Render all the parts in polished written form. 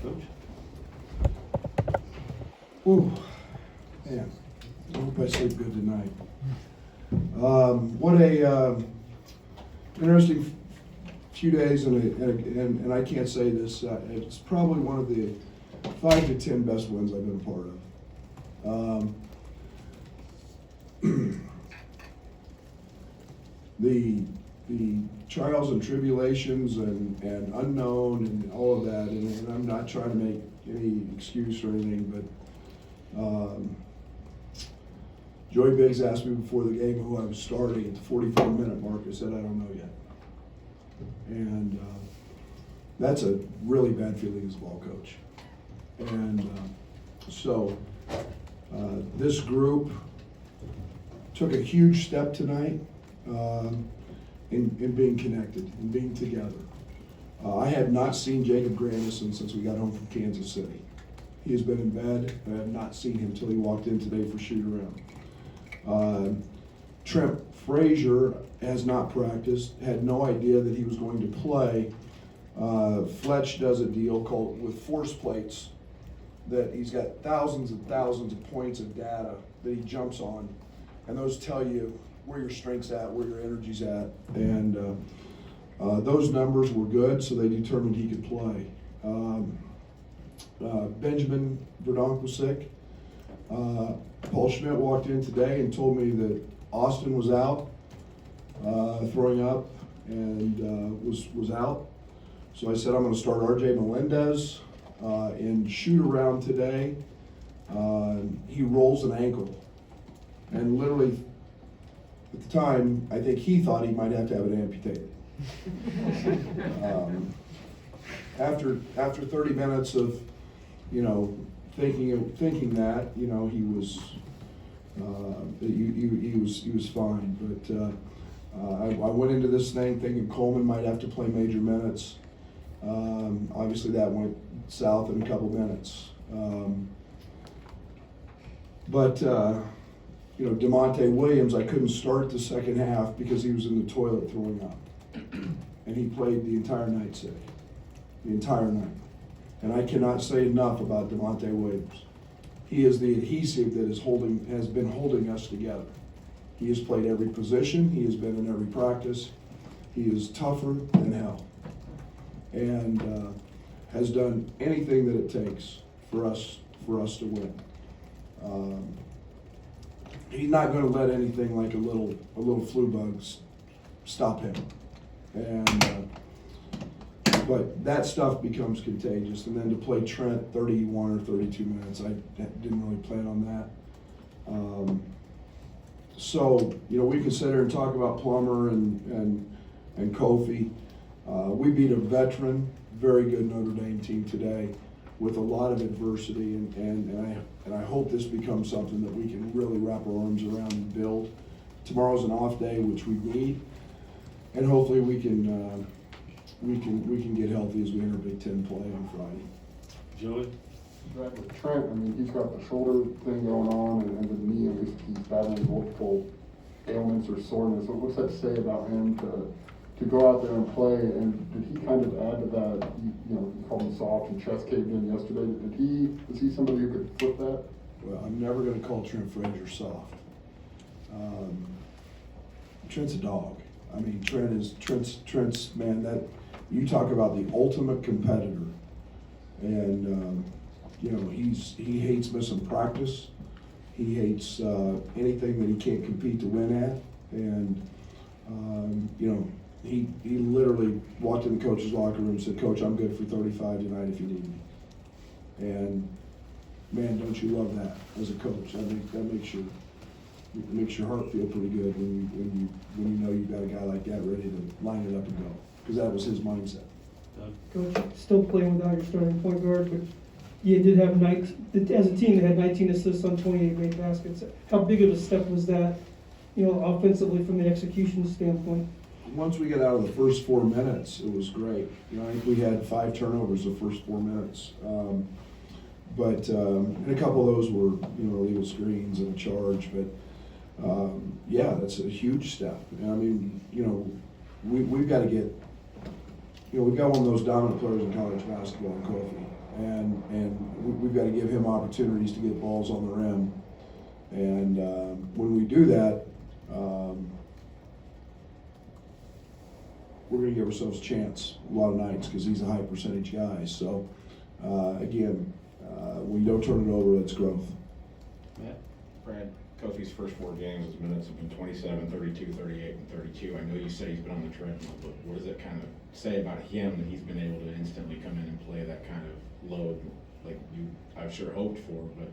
Coach. Ooh, man, I hope I sleep good tonight. What a interesting few days, and I can't say this. It's probably one of the 5 to 10 best wins I've been a part of. The trials and tribulations and unknown and all of that, and I'm not trying to make any excuse or anything, but Joey Biggs asked me before the game who I was starting at the 44-minute mark. I said, I don't know yet. And that's a really bad feeling as a ball coach. And so this group took a huge step tonight in being connected, in being together. I had not seen Jacob Grandison since we got home from Kansas City. He has been in bed. I have not seen him until he walked in today for shoot around. Trent Frazier has not practiced, had no idea that he was going to play. Fletch does a deal called with force plates that he's got thousands and thousands of points of data that he jumps on, and those tell you where your strength's at, where your energy's at, and those numbers were good, so they determined he could play. Benjamin Verdonk was sick. Paul Schmidt walked in today and told me that Austin was out, throwing up, and was out. So I said, I'm going to start RJ Melendez in shoot around today. He rolls an ankle, and literally at the time, I think he thought he might have to have it amputated. After 30 minutes of, thinking that, he was he was fine. But I went into this thing thinking Coleman might have to play major minutes. Obviously, that went south in a couple minutes. DeMonte Williams, I couldn't start the second half because he was in the toilet throwing up. And he played the entire night today. The entire night. And I cannot say enough about DeMonte Williams. He is the adhesive that has been holding us together. He has played every position. He has been in every practice. He is tougher than hell. And has done anything that it takes for us to win. He's not going to let anything like a little flu bug stop him. And but that stuff becomes contagious. And then to play Trent 31 or 32 minutes, I didn't really plan on that. So we can sit here and talk about Plummer and Kofi. We beat a veteran, very good Notre Dame team today with a lot of adversity, and I hope this becomes something that we can really wrap our arms around and build. Tomorrow's an off day, which we need, and hopefully we can get healthy as we enter Big Ten play on Friday. Joey? Brad, with Trent, he's got the shoulder thing going on, and the knee, at least he's battling multiple ailments or soreness. What's that say about him to go out there and play? And did he kind of add to that? You called him soft and chest caved in yesterday. Is he somebody who could flip that? Well, I'm never going to call Trent Frazier soft. Trent's a dog. Trent's man. That you talk about the ultimate competitor, and he hates missing practice. He hates anything that he can't compete to win at, and he literally walked in the coach's locker room and said, "Coach, I'm good for 35 tonight if you need me." And man, don't you love that as a coach? That makes your heart feel pretty good when you know you've got a guy like that ready to line it up and go, because that was his mindset. Coach, still playing without your starting point guard, but you did have as a team, they had 19 assists on 28 made baskets. How big of a step was that, offensively from the execution standpoint? Once we get out of the first 4 minutes, it was great. I think we had 5 turnovers the first 4 minutes. And a couple of those were, illegal screens and a charge. But that's a huge step. And we've got to get we've got one of those dominant players in college basketball in Kofi, and we've got to give him opportunities to get balls on the rim. And when we do that, we're going to give ourselves a chance a lot of nights because he's a high percentage guy. So again, when you don't turn it over, that's growth. Matt? Brad, Kofi's first 4 games, his minutes have been 27, 32, 38, and 32. I know you say he's been on the treadmill, but what does that kind of say about him that he's been able to instantly come in and play that kind of load like you, I'm sure, hoped for, but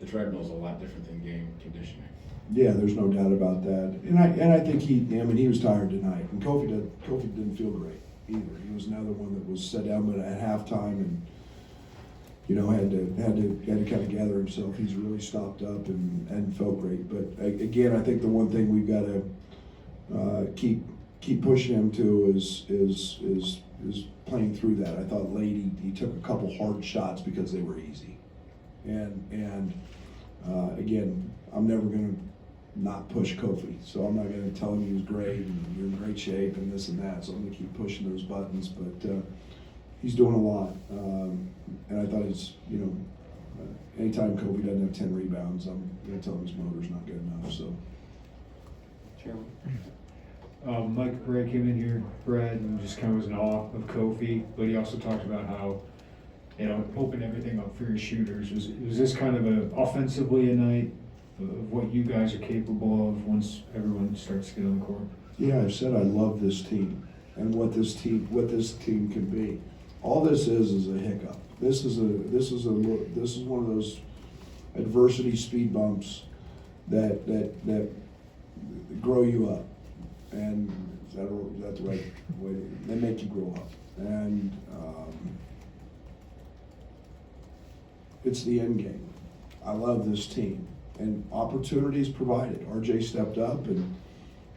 the treadmill's a lot different than game conditioning. Yeah, there's no doubt about that. And I think he was tired tonight. And Kofi didn't feel great either. He was another one that was set down but at halftime and had to kind of gather himself. He's really stopped up and felt great. But again, I think the one thing we've got to keep pushing him to is playing through that. I thought late he took a couple hard shots because they were easy. And again, I'm never going to not push Kofi, so I'm not going to tell him he was great and you're in great shape and this and that. So I'm going to keep pushing those buttons. But he's doing a lot, and I thought anytime Kofi doesn't have 10 rebounds, I'm going to tell him his motor's not good enough. So, Chairman. Mike Gray came in here, Brad, and just kind of was in awe of Kofi, but he also talked about how, open everything up for your shooters. Was this kind of offensively a night of what you guys are capable of once everyone starts to get on the court? yeah, I've said I love this team and what this team can be. All this is a hiccup. This is one of those adversity speed bumps that grow you up. And is that the right way? They make you grow up. And it's the end game. I love this team. And opportunities provided. RJ stepped up and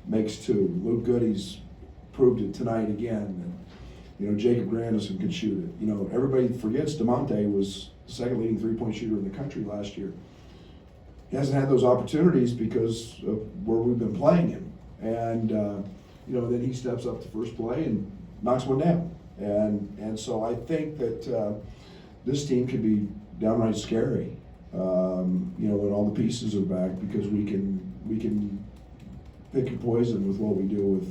makes 2. Luke Goody's proved it tonight again. And, Jacob Grandison could shoot it. Everybody forgets DeMonte was the second leading three-point shooter in the country last year. He hasn't had those opportunities because of where we've been playing him. And, then he steps up the first play and knocks one down. And so I think that this team could be downright scary, when all the pieces are back, because we can pick your poison with what we do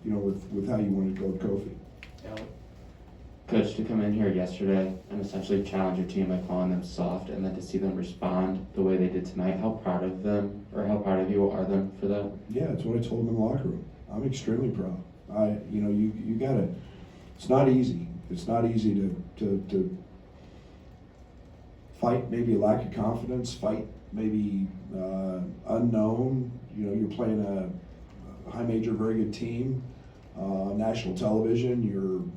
with how you want to go with Kofi. Coach, to come in here yesterday and essentially challenge your team by calling them soft, and then to see them respond the way they did tonight, how proud of them, or how proud of you are them for that? Yeah, it's what I told them in the locker room. I'm extremely proud. You gotta. It's not easy. It's not easy to fight maybe a lack of confidence, fight maybe unknown. You're playing a high major, very good team, national television.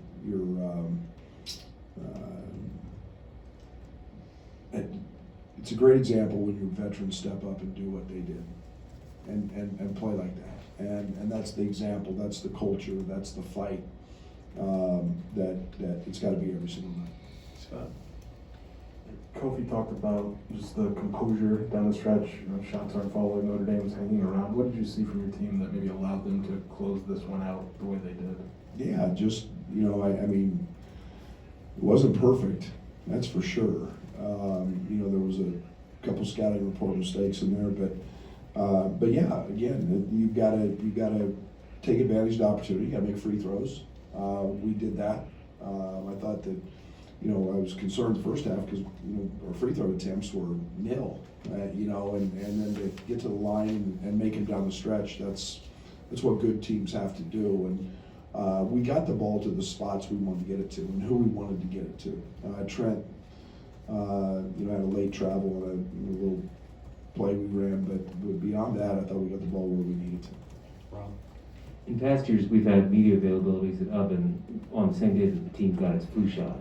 It's a great example when your veterans step up and do what they did, and play like that. And that's the example. That's the culture. That's the fight. That it's got to be every single night. Scott? Kofi talked about just the composure down the stretch. Shots aren't falling. Notre Dame was hanging around. What did you see from your team that maybe allowed them to close this one out the way they did? Yeah, just I mean, it wasn't perfect. That's for sure. There was a couple scouting report mistakes in there, but yeah, again, you've got to take advantage of the opportunity. You got to make free throws. We did that. I thought that. I was concerned the first half because our free throw attempts were nil. And then to get to the line and make it down the stretch, that's what good teams have to do. And we got the ball to the spots we wanted to get it to and who we wanted to get it to. Trent, had a late travel and a little play we ran, but beyond that, I thought we got the ball where we needed to. Rob? In past years, we've had media availabilities at Ubben on the same day that the team got its flu shot.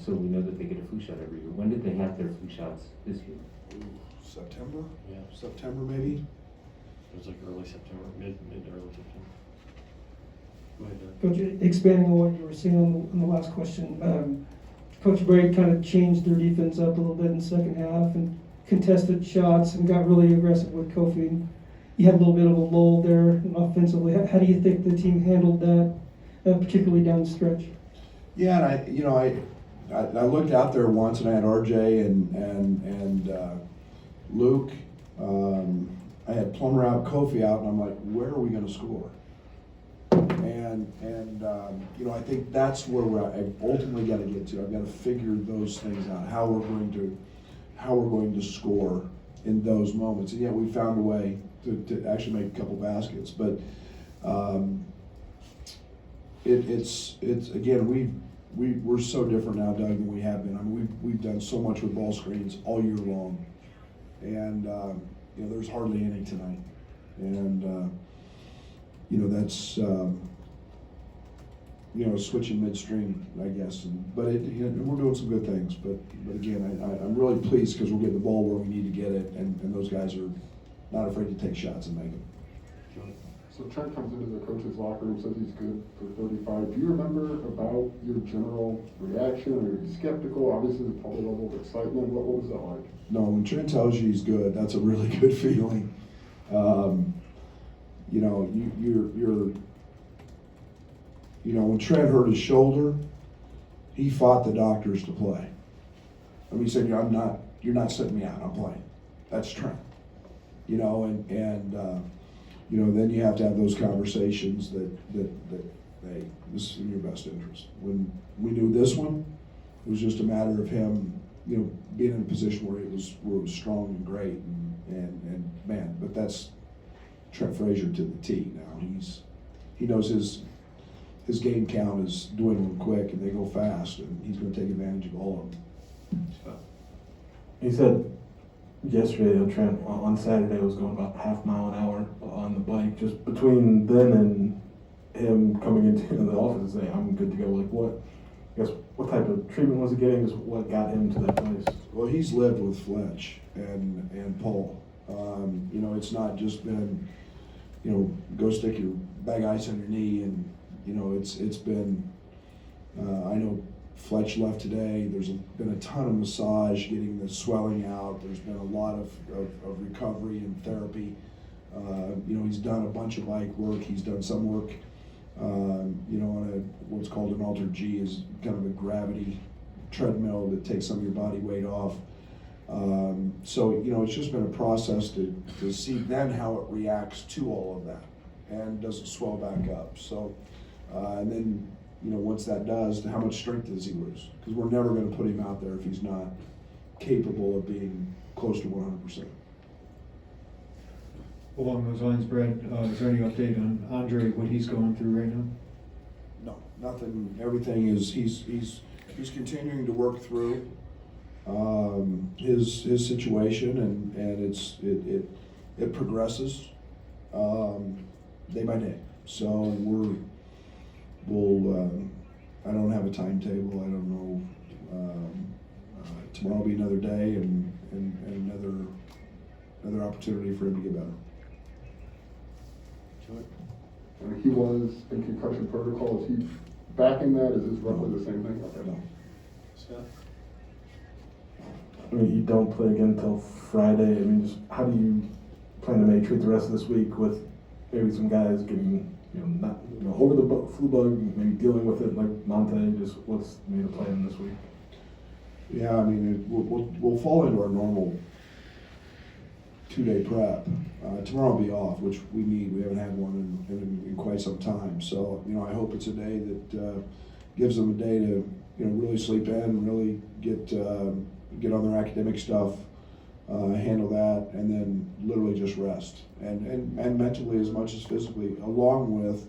So we know that they get a flu shot every year. When did they have their flu shots this year? September? Yeah. September maybe? It was like early September, mid early September. Go ahead, Coach, expanding on what you were saying on the last question, Coach Braid kind of changed their defense up a little bit in the second half and contested shots and got really aggressive with Kofi. You had a little bit of a lull there offensively. How do you think the team handled that particularly down the stretch. Yeah, and I looked out there once and I had RJ and Luke. I had Plummer out, Kofi out, and I'm like, where are we going to score? And I think that's where I ultimately got to get to. I've got to figure those things out, how we're going to score in those moments. And yet we found a way to actually make a couple baskets. But it's again, we're so different now, Doug, than we have been. I mean, we've done so much with ball screens all year long, and there's hardly any tonight, and that's switching midstream, I guess. But we're doing some good things. But again, I'm really pleased because we're getting the ball where we need to get it, and those guys are not afraid to take shots and make them. So Trent comes into the coach's locker room, says he's good for 35. Do you remember about your general reaction? Are you skeptical? Obviously, the probably level of excitement. What was that like? No, when Trent tells you he's good, that's a really good feeling. When Trent hurt his shoulder, he fought the doctors to play. I mean, he said, you're not sitting me out, I'm playing. That's Trent. Then you have to have those conversations that hey, this is in your best interest. When we knew this one, it was just a matter of him, being in a position where it was strong and great, and man, but that's Trent Frazier to the T now. He knows his game count is dwindling quick, and they go fast, and he's going to take advantage of all of them. He said yesterday, Trent, on Saturday, was going about half mile an hour on the bike. Just between then and him coming into the office and saying, I'm good to go, what type of treatment was he getting? Just what got him to that place? Well, he's lived with Fletch and Paul. It's not just been, go stick your bag ice on your knee, and it's been. I know Fletch left today. There's been a ton of massage, getting the swelling out. There's been a lot of recovery and therapy. He's done a bunch of bike work. He's done some work, on what's called an Alter G, is kind of a gravity treadmill that takes some of your body weight off. It's just been a process to see then how it reacts to all of that, and does it swell back up. So, and then, once that does, how much strength does he lose? Because we're never going to put him out there if he's not capable of being close to 100%. Along those lines, Brad, is there any update on Andre, what he's going through right now? No, nothing. Everything is he's continuing to work through his situation, and it progresses day by day. So I don't have a timetable. I don't know. Tomorrow will be another day and another opportunity for him to get better. And he was in concussion protocol. Is he back in that? Is this roughly the same thing? Okay. No. Scott? I mean, you don't play again until Friday. I mean, just how do you plan to maybe treat the rest of this week with maybe some guys getting, not over the flu bug, maybe dealing with it like Monte? Just what's maybe the plan this week? Yeah, I mean, we'll fall into our normal 2-day prep. Tomorrow will be off, which we need. We haven't had one in quite some time. So, I hope it's a day that gives them a day to, really sleep in, really get on their academic stuff, handle that, and then literally just rest. And mentally as much as physically, along with,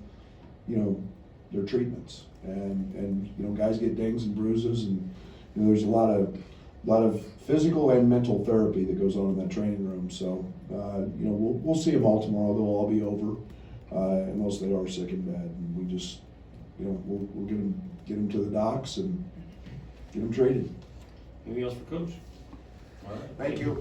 their treatments. And guys get dings and bruises, and there's a lot of physical and mental therapy that goes on in that training room. So, we'll see them all tomorrow. They'll all be over, unless they are sick in bed. And we just, we'll get them to the docks and get them treated. Anything else for Coach? All right. Thank you.